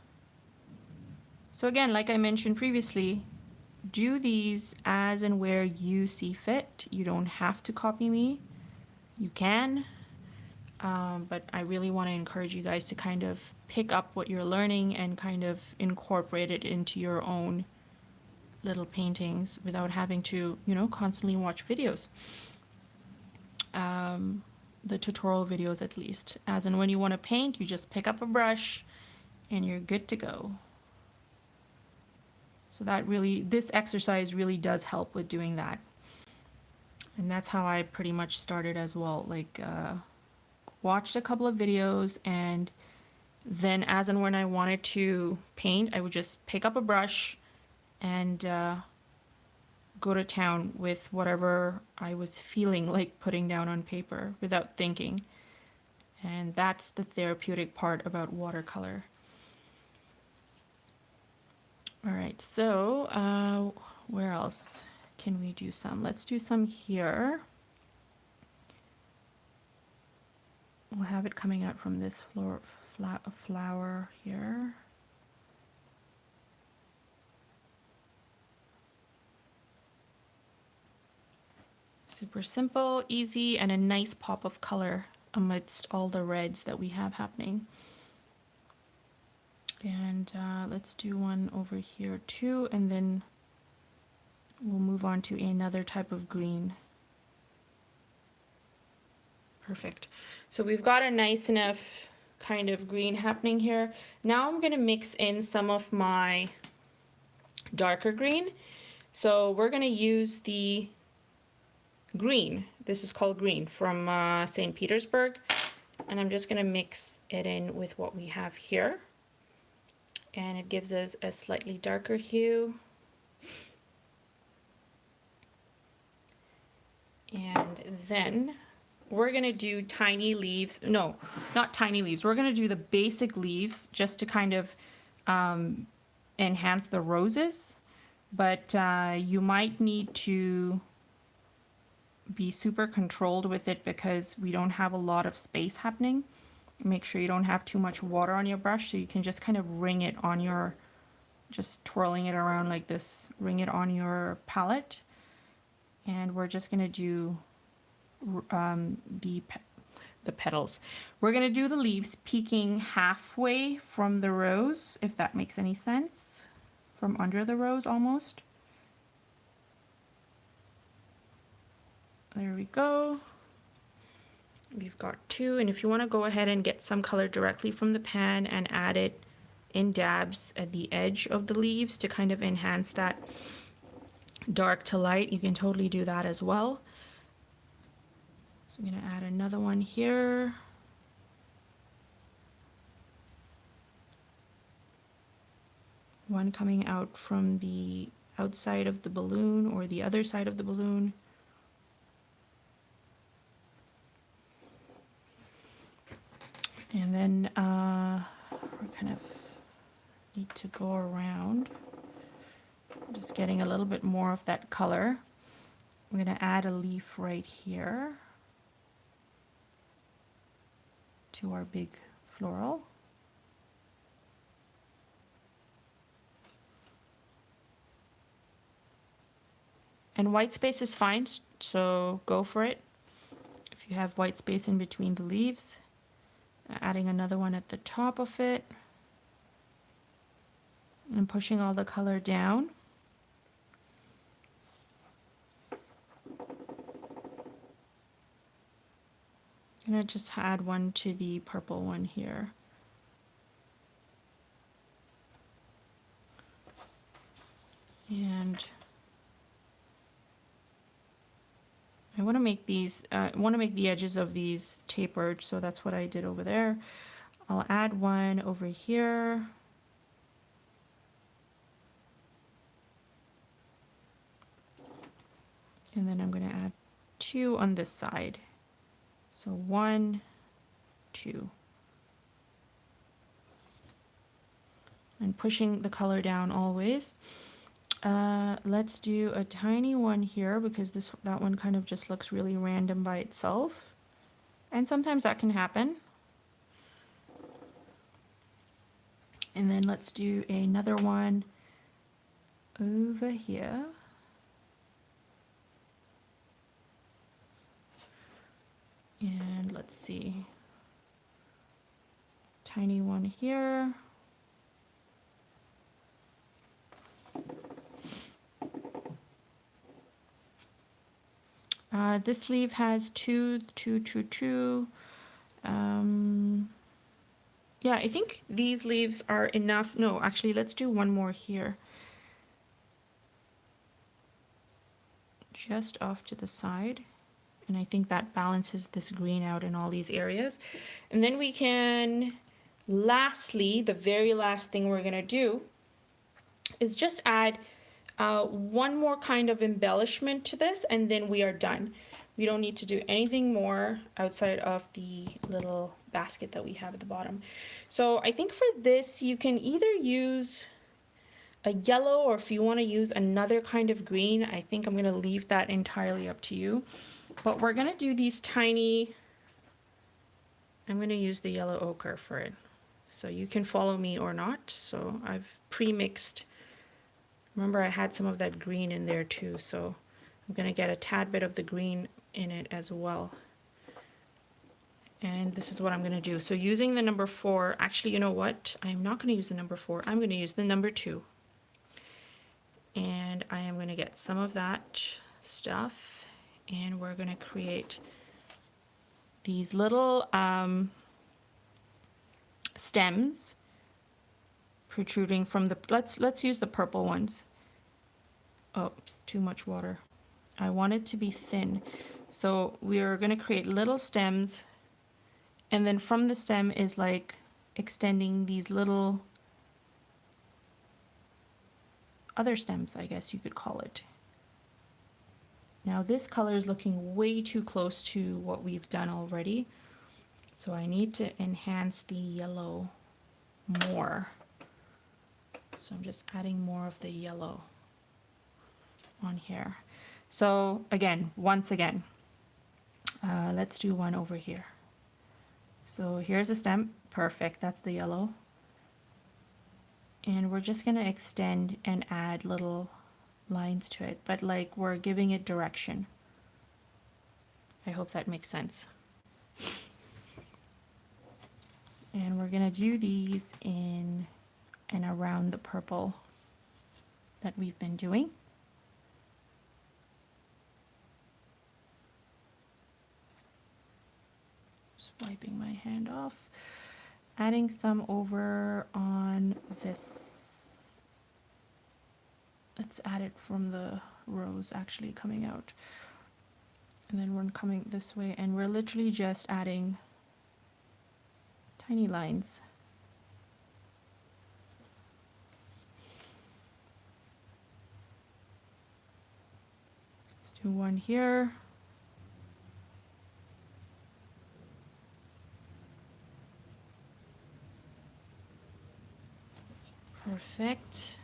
So again, like I mentioned previously, do these as and where you see fit. You don't have to copy me. You can, but I really want to encourage you guys to kind of pick up what you're learning and kind of incorporate it into your own little paintings without having to, you know, constantly watch videos. The tutorial videos at least. As and when you want to paint, you just pick up a brush and you're good to go. So that really, this exercise really does help with doing that. And that's how I pretty much started as well. Like, watched a couple of videos, and then as and when I wanted to paint, I would just pick up a brush and go to town with whatever I was feeling like putting down on paper without thinking. And that's the therapeutic part about watercolor. All right, so where else can we do some? Let's do some here. We'll have it coming out from this flower here. Super simple, easy, and a nice pop of color amidst all the reds that we have happening. And let's do one over here too, and then we'll move on to another type of green. Perfect. So we've got a nice enough kind of green happening here. Now I'm going to mix in some of my darker green. So we're going to use the green. This is called green from St. Petersburg. And I'm just going to mix it in with what we have here. And it gives us a slightly darker hue. And then we're going to do tiny leaves. No, not tiny leaves. We're going to do the basic leaves just to kind of enhance the roses. But you might need to be super controlled with it because we don't have a lot of space happening. Make sure you don't have too much water on your brush, so you can just kind of ring it on your, just twirling it around like this, ring it on your palette. And we're just going to do the petals. We're going to do the leaves peeking halfway from the rose, if that makes any sense, from under the rose almost. There we go. We've got two, and if you want to go ahead and get some color directly from the pan and add it in dabs at the edge of the leaves to kind of enhance that dark to light, you can totally do that as well. So I'm going to add another one here. One coming out from the outside of the balloon or the other side of the balloon. And then we kind of need to go around, just getting a little bit more of that color. I'm going to add a leaf right here to our big floral. And white space is fine, so go for it. If you have white space in between the leaves. Adding another one at the top of it and pushing all the color down. I'm gonna just add one to the purple one here. And I want to make these, the edges of these tapered, so that's what I did over there. I'll add one over here. And then I'm going to add two on this side. So 1, 2. And pushing the color down always. Let's do a tiny one here because that one kind of just looks really random by itself. And sometimes that can happen. And then let's do another one over here. And let's see. Tiny one here. This leaf has 2, 2, 2, 2. Yeah, I think these leaves are enough. No, actually, let's do one more here. Just off to the side. And I think that balances this green out in all these areas. And then we can, lastly, the very last thing we're gonna do is just add one more kind of embellishment to this, and then we are done. We don't need to do anything more outside of the little basket that we have at the bottom. So I think for this, you can either use a yellow, or if you want to use another kind of green, I think I'm going to leave that entirely up to you. But we're going to do these tiny, I'm going to use the yellow ochre for it. So you can follow me or not. So I've pre-mixed. Remember, I had some of that green in there too, so I'm going to get a tad bit of the green in it as well. And this is what I'm going to do. So using the number 4, actually, you know what? I'm not going to use the number 4. I'm going to use the number 2. And I am going to get some of that stuff, and we're going to create these little stems protruding from the, let's use the purple ones. Oh, it's too much water. I want it to be thin. So we're going to create little stems, and then from the stem is like extending these little other stems, I guess you could call it. Now this color is looking way too close to what we've done already. So I need to enhance the yellow more. So I'm just adding more of the yellow on here. So again, once again, let's do one over here. So here's a stem, perfect, that's the yellow. And we're just gonna extend and add little lines to it, but like we're giving it direction. I hope that makes sense. And we're gonna do these in and around the purple that we've been doing. Just wiping my hand off. Adding some over on this. Let's add it from the rows actually coming out. And then we're coming this way, and we're literally just adding tiny lines. Let's do one here. Perfect.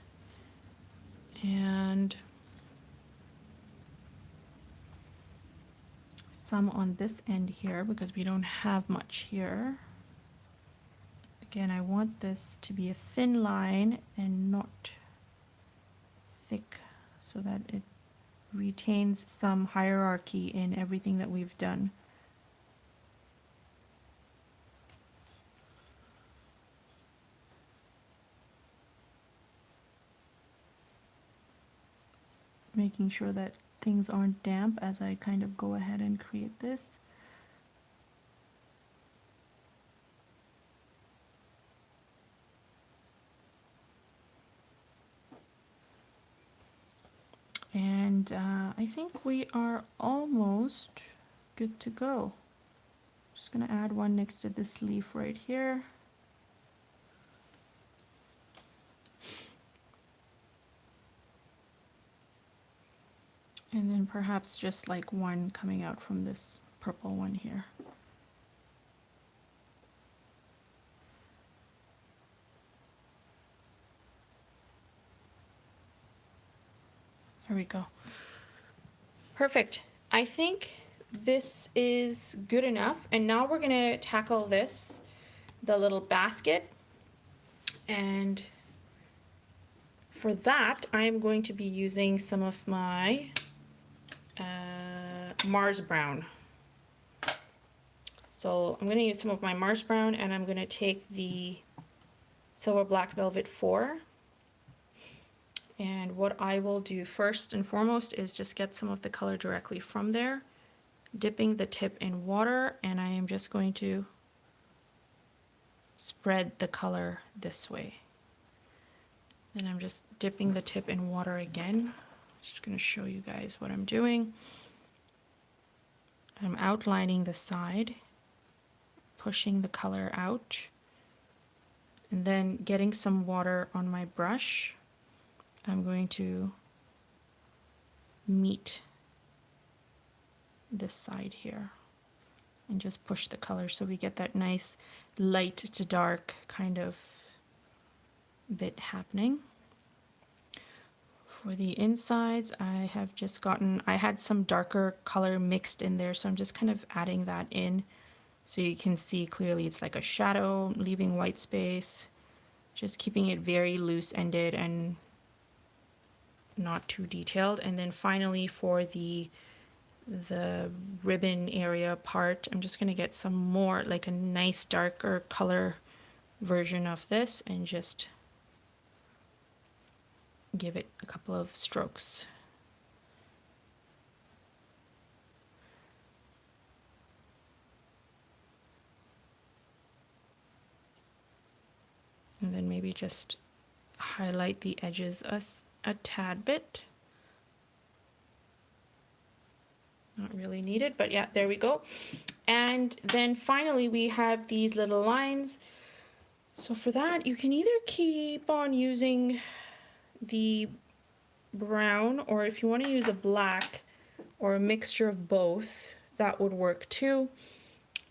And some on this end here because we don't have much here. Again, I want this to be a thin line and not thick so that it retains some hierarchy in everything that we've done. making sure that things aren't damp as I kind of go ahead and create this. And I think we are almost good to go. Just gonna add one next to this leaf right here. And then perhaps just like one coming out from this purple one here. There we go. Perfect. I think this is good enough. And now we're gonna tackle this, the little basket. And for that, I am going to be using some of my Mars Brown. So I'm going to use some of my Mars Brown, and I'm going to take the Silver Black Velvet 4. And what I will do first and foremost is just get some of the color directly from there, dipping the tip in water, and I am just going to spread the color this way. Then I'm just dipping the tip in water again. Just going to show you guys what I'm doing. I'm outlining the side, pushing the color out, and then getting some water on my brush. I'm going to meet this side here and just push the color so we get that nice light to dark kind of bit happening. For the insides, I have just I had some darker color mixed in there, so I'm just kind of adding that in so you can see clearly it's like a shadow, leaving white space, just keeping it very loose-ended and not too detailed. And then finally for the ribbon area part, I'm just going to get some more, like a nice darker color version of this and just give it a couple of strokes. And then maybe just highlight the edges a tad bit. Not really needed, but yeah, there we go. And then finally we have these little lines. So for that, you can either keep on using the brown, or if you want to use a black or a mixture of both, that would work too.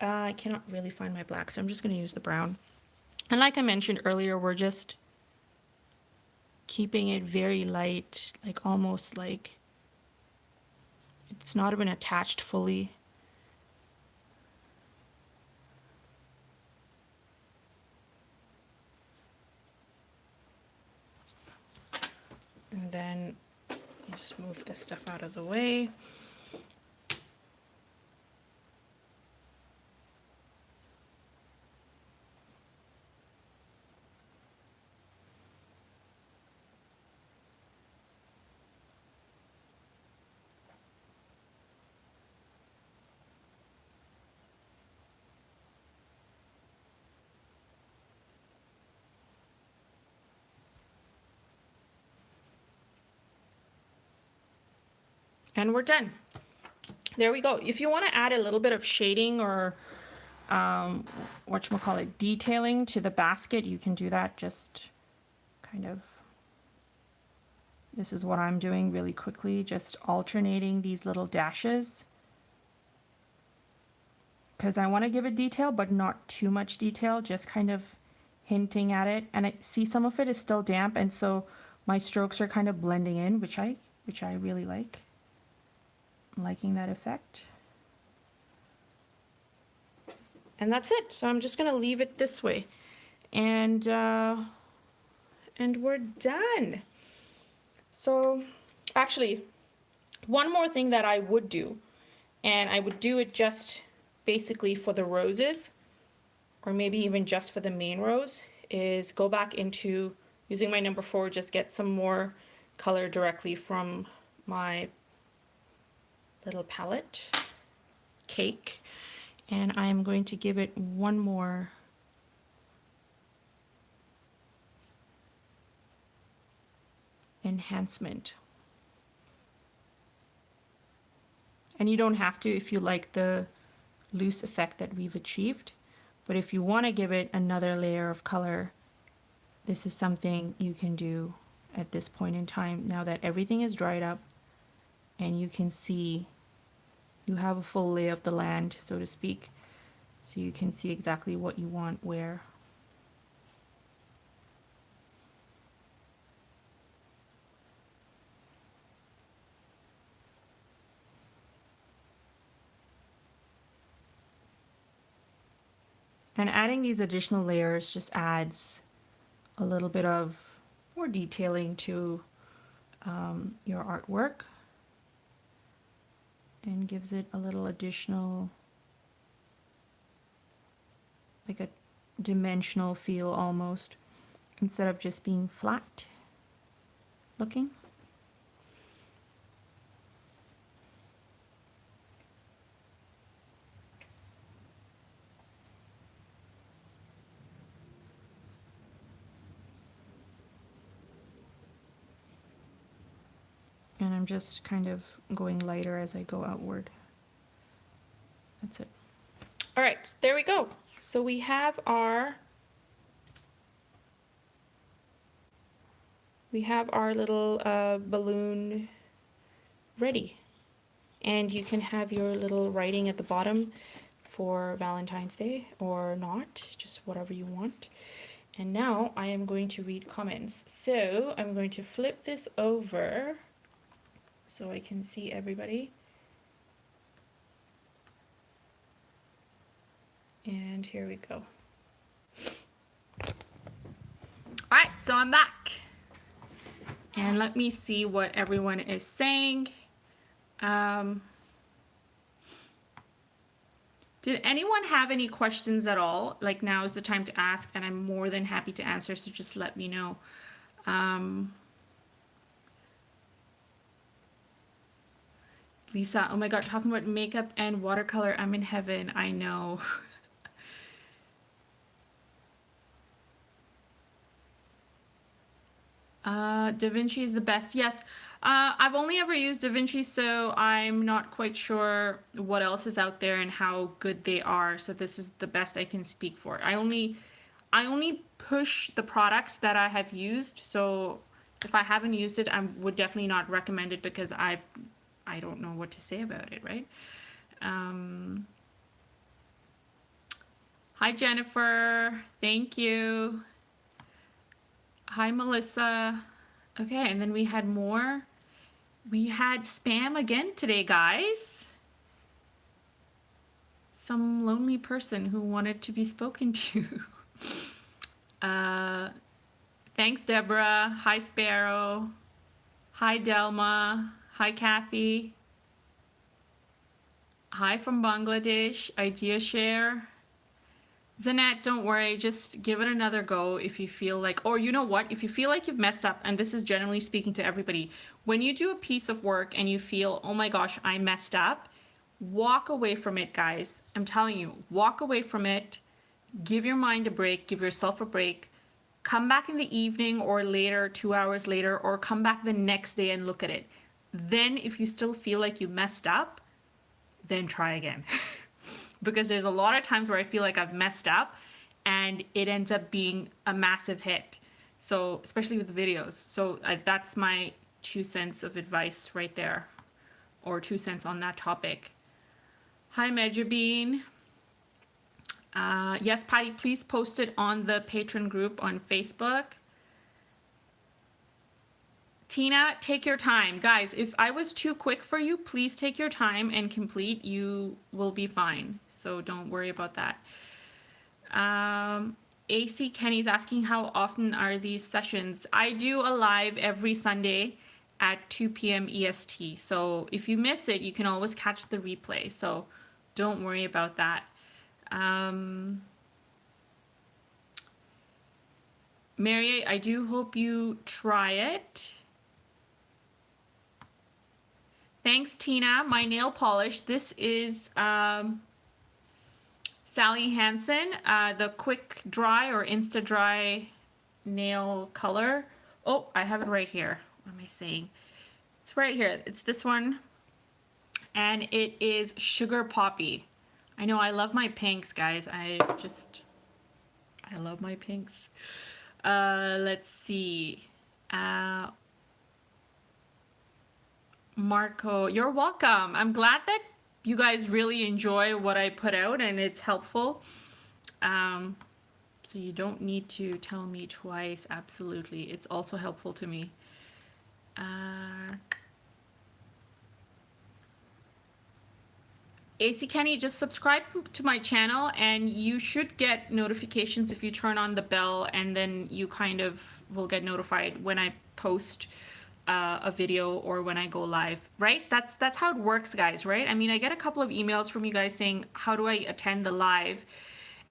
I cannot really find my black, so I'm just going to use the brown. And like I mentioned earlier, we're just keeping it very light, like almost like it's not even attached fully. And then you just move this stuff out of the way. And we're done. There we go. If you want to add a little bit of shading or whatchamacallit, detailing to the basket, you can do that. Just kind of, this is what I'm doing really quickly, just alternating these little dashes because I want to give it detail, but not too much detail, just kind of hinting at it. And I see some of it is still damp, and so my strokes are kind of blending in, which I really like. I'm liking that effect. And that's it. So I'm just gonna leave it this way, and we're done. So actually, one more thing that I would do, and I would do it just basically for the roses, or maybe even just for the main rose, is go back into using my number 4, just get some more color directly from my little palette cake, and I'm going to give it one more enhancement. And you don't have to if you like the loose effect that we've achieved, but if you want to give it another layer of color, this is something you can do at this point in time, now that everything is dried up and you can see you have a full lay of the land, so to speak, so you can see exactly what you want where. And adding these additional layers just adds a little bit of more detailing to your artwork and gives it a little additional, like a dimensional feel almost, instead of just being flat looking. And I'm just kind of going lighter as I go outward. That's it. All right, there we go. So we have our little balloon ready. And you can have your little writing at the bottom for Valentine's Day or not, just whatever you want. And now I am going to read comments. So I'm going to flip this over so I can see everybody. And here we go. All right, so I'm back. And let me see what everyone is saying. Did anyone have any questions at all? Like, now is the time to ask, and I'm more than happy to answer, so just let me know. Lisa, oh my God, talking about makeup and watercolor, I'm in heaven, I know. Da Vinci is the best, yes. I've only ever used Da Vinci, so I'm not quite sure what else is out there and how good they are, so this is the best I can speak for. I only push the products that I have used, so if I haven't used it, I would definitely not recommend it because I don't know what to say about it, right? Hi, Jennifer. Thank you. Hi, Melissa. Okay, and then we had more. We had spam again today, guys. Some lonely person who wanted to be spoken to. Thanks, Deborah. Hi, Sparrow. Hi, Delma. Hi, Kathy. Hi from Bangladesh. Idea share. Zanette, don't worry, just give it another go if you feel like, or you know what, if you feel like you've messed up, and this is generally speaking to everybody, when you do a piece of work and you feel, oh my gosh, I messed up, walk away from it, guys. I'm telling you, walk away from it, give your mind a break, give yourself a break, come back in the evening or later, 2 hours later, or come back the next day and look at it. Then if you still feel like you messed up, then try again. Because there's a lot of times where I feel like I've messed up and it ends up being a massive hit. So, especially with the videos. So that's my 2 cents of advice right there, or 2 cents on that topic. Hi, Medjabeen. Yes, Patty, please post it on the patron group on Facebook. Tina, take your time. Guys, if I was too quick for you, please take your time and complete. You will be fine. So don't worry about that. AC Kenny's asking how often are these sessions? I do a live every Sunday at 2 p.m. EST. So if you miss it, you can always catch the replay. So don't worry about that. Mary, I do hope you try it. Thanks, Tina. My nail polish. This is Sally Hansen, the quick dry or insta dry nail color. Oh, I have it right here. What am I saying? It's right here. It's this one. And it is Sugar Poppy. I know I love my pinks, guys. I love my pinks. Let's see. Marco, you're welcome. I'm glad that you guys really enjoy what I put out and it's helpful. So you don't need to tell me twice. Absolutely. It's also helpful to me. AC Kenny, just subscribe to my channel and you should get notifications if you turn on the bell, and then you kind of will get notified when I post a video or when I go live, right? That's how it works, guys, right? I mean, I get a couple of emails from you guys saying, how do I attend the live?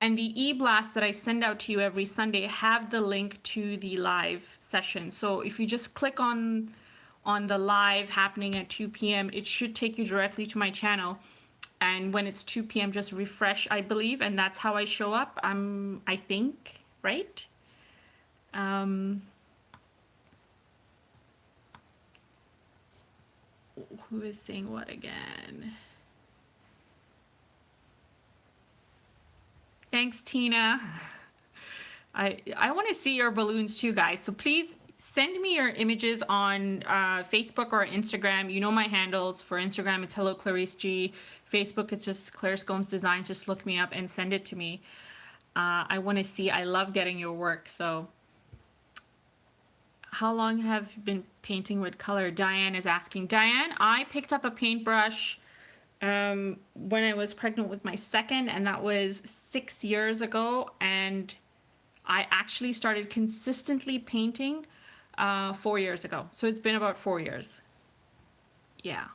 And the e-blast that I send out to you every Sunday have the link to the live session. So if you just click on the live happening at 2 p.m., it should take you directly to my channel. And when it's 2 p.m., just refresh, I believe, and that's how I show up. I think, right? Who is saying what again? Thanks, Tina. I want to see your balloons too, guys. So please send me your images on Facebook or Instagram. You know my handles. For Instagram, it's Hello Clarice G. Facebook, it's just Clarice Gomes Designs. Just look me up and send it to me. I want to see. I love getting your work. So how long have you been painting with color? Diane is asking. Diane, I picked up a paintbrush when I was pregnant with my second, and that was 6 years ago. And I actually started consistently painting 4 years ago. So it's been about 4 years. Yeah.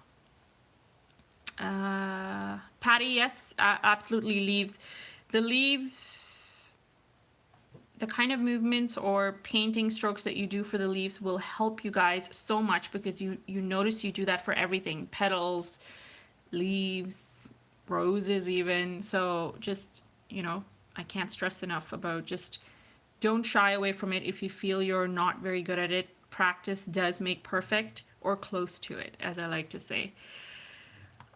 Patty, yes, absolutely. Leaves. The kind of movements or painting strokes that you do for the leaves will help you guys so much, because you notice you do that for everything. Petals, leaves, roses even. So just, you know, I can't stress enough about just don't shy away from it if you feel you're not very good at it. Practice does make perfect, or close to it, as I like to say.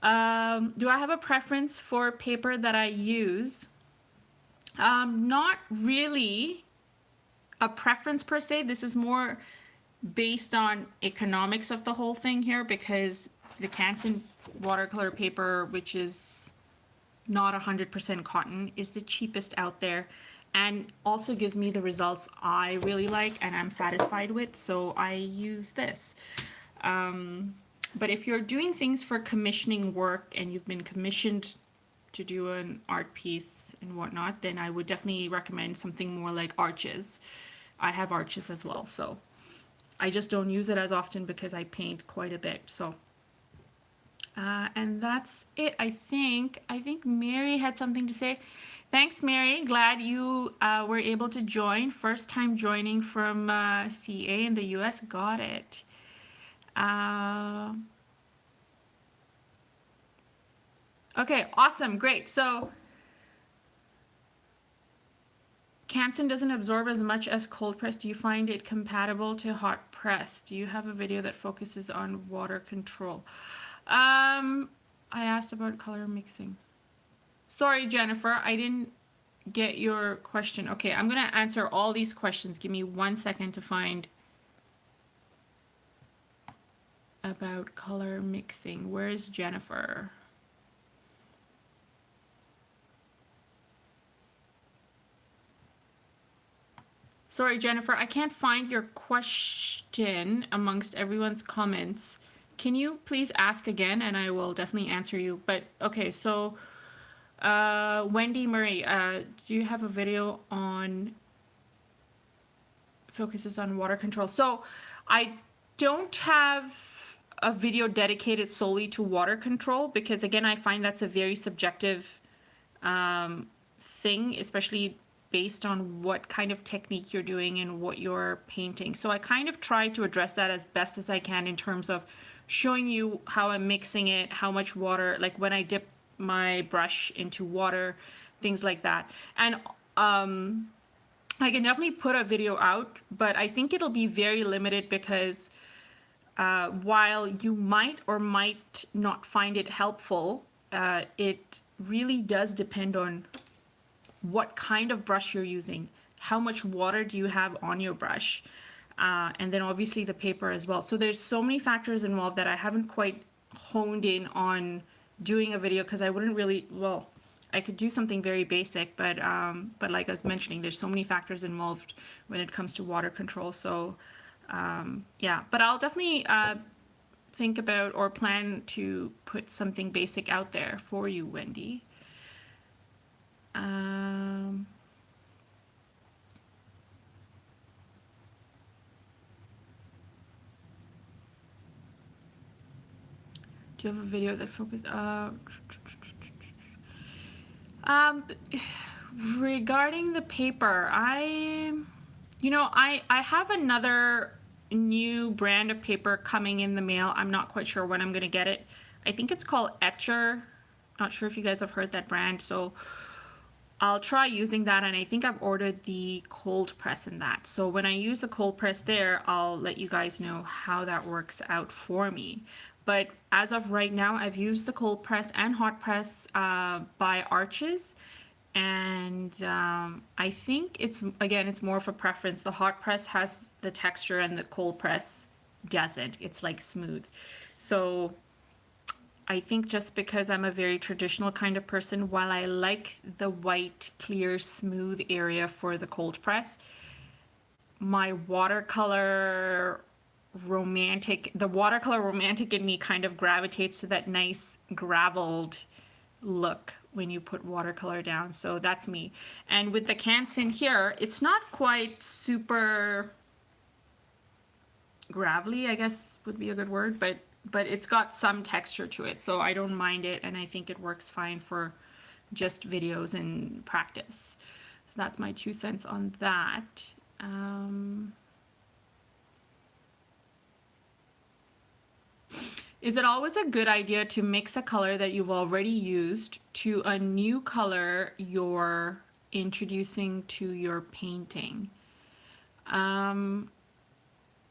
Do I have a preference for paper that I use? Not really a preference per se. This is more based on economics of the whole thing here, because the Canson watercolor paper, which is not 100% cotton, is the cheapest out there, and also gives me the results I really like and I'm satisfied with, so I use this. But if you're doing things for commissioning work and you've been commissioned to do an art piece and whatnot, then I would definitely recommend something more like Arches. I have Arches as well, so I just don't use it as often because I paint quite a bit. So and that's it. I think Mary had something to say. Thanks, Mary. Glad you were able to join. First time joining from CA in the US. Got it. Okay, awesome, great. So Canson doesn't absorb as much as cold press. Do you find it compatible to hot press? Do you have a video that focuses on water control? I asked about color mixing. Sorry, Jennifer, I didn't get your question. Okay, I'm gonna answer all these questions. Give me 1 second to find about color mixing. Where's Jennifer? Sorry, Jennifer, I can't find your question amongst everyone's comments. Can you please ask again, and I will definitely answer you. But okay, so Wendy Murray, do you have a video on focuses on water control? So I don't have a video dedicated solely to water control, because again, I find that's a very subjective thing, especially based on what kind of technique you're doing and what you're painting. So I kind of try to address that as best as I can in terms of showing you how I'm mixing it, how much water, like when I dip my brush into water, things like that. And I can definitely put a video out, but I think it'll be very limited because while you might or might not find it helpful, it really does depend on what kind of brush you're using, how much water do you have on your brush, and then obviously the paper as well. So there's so many factors involved that I haven't quite honed in on doing a video because I wouldn't really, well, I could do something very basic, but like I was mentioning, there's so many factors involved when it comes to water control. So yeah, but I'll definitely think about or plan to put something basic out there for you, Wendy. Do you have a video that focuses? Regarding the paper, I have another new brand of paper coming in the mail. I'm not quite sure when I'm going to get it. I think it's called Etcher. Not sure if you guys have heard that brand. So I'll try using that, and I think I've ordered the cold press in that. So when I use the cold press there, I'll let you guys know how that works out for me. But as of right now, I've used the cold press and hot press by Arches, and I think it's more of a preference. The hot press has the texture and the cold press doesn't. It's like smooth. So I think just because I'm a very traditional kind of person, while I like the white, clear, smooth area for the cold press, my watercolor romantic in me kind of gravitates to that nice graveled look when you put watercolor down. So that's me. And with the Canson here, it's not quite super gravelly, I guess would be a good word, but it's got some texture to it, so I don't mind it, and I think it works fine for just videos and practice. So that's my 2 cents on that. Is it always a good idea to mix a color that you've already used to a new color you're introducing to your painting?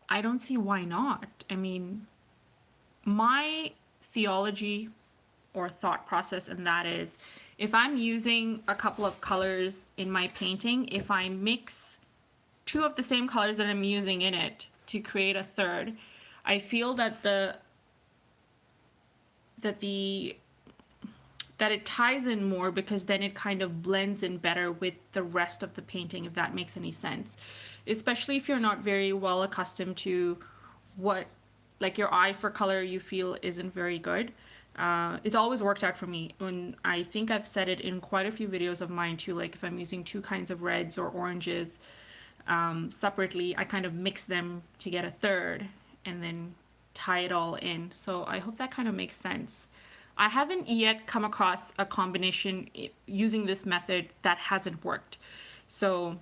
I don't see why not. I mean, my theology or thought process in that is, if I'm using a couple of colors in my painting, if I mix 2 of the same colors that I'm using in it to create a third, I feel that it ties in more, because then it kind of blends in better with the rest of the painting, if that makes any sense. Especially if you're not very well accustomed to what, like, your eye for color you feel isn't very good. It's always worked out for me. When I think I've said it in quite a few videos of mine too, like if I'm using 2 kinds of reds or oranges separately, I kind of mix them to get a third and then tie it all in. So I hope that kind of makes sense. I haven't yet come across a combination using this method that hasn't worked. So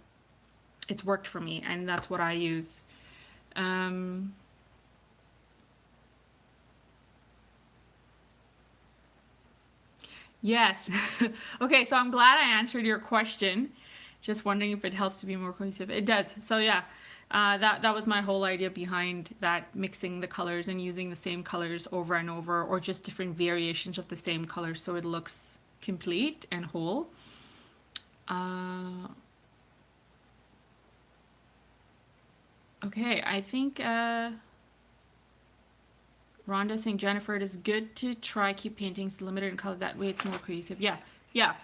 it's worked for me, and that's what I use. Yes. Okay, so I'm glad I answered your question. Just wondering if it helps to be more cohesive. It does. So yeah, that was my whole idea behind that, mixing the colors and using the same colors over and over, or just different variations of the same color so it looks complete and whole. Okay, I think Rhonda saying, Jennifer, it is good to try keep paintings limited in color, that way it's more cohesive. Yeah,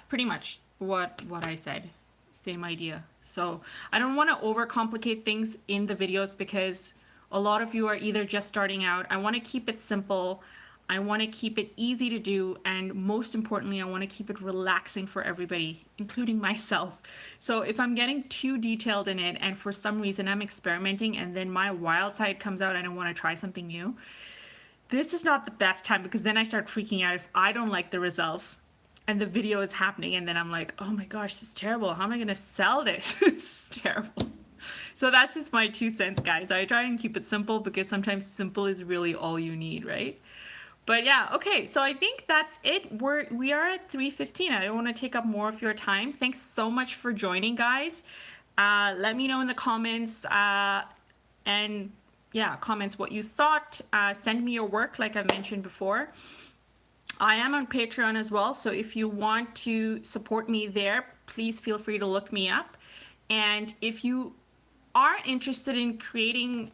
pretty much what I said. Same idea. So I don't want to overcomplicate things in the videos, because a lot of you are either just starting out. I want to keep it simple. I want to keep it easy to do, and most importantly, I want to keep it relaxing for everybody, including myself. So if I'm getting too detailed in it, and for some reason I'm experimenting and then my wild side comes out and I want to try something new, this is not the best time, because then I start freaking out if I don't like the results and the video is happening, and then I'm like, oh my gosh, this is terrible. How am I going to sell this? This is terrible. So that's just my 2 cents, guys. I try and keep it simple because sometimes simple is really all you need, right? But yeah, okay, so I think that's it. We are at 3:15. I don't want to take up more of your time. Thanks so much for joining, guys. Let me know in the comments and yeah, comments what you thought. Send me your work like I mentioned before. I am on Patreon as well, so if you want to support me there, please feel free to look me up. And if you are interested in creating,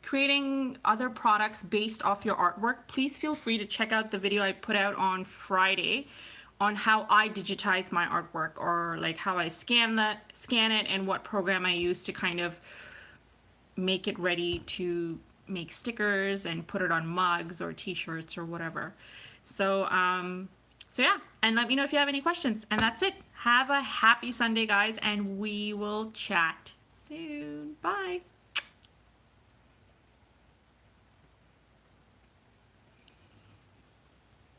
creating other products based off your artwork, please feel free to check out the video I put out on Friday on how I digitize my artwork, or like how I scan it, and what program I use to kind of make it ready to make stickers and put it on mugs or t-shirts or whatever. So yeah, and let me know if you have any questions. And that's it. Have a happy Sunday, guys, and we will chat soon. Bye.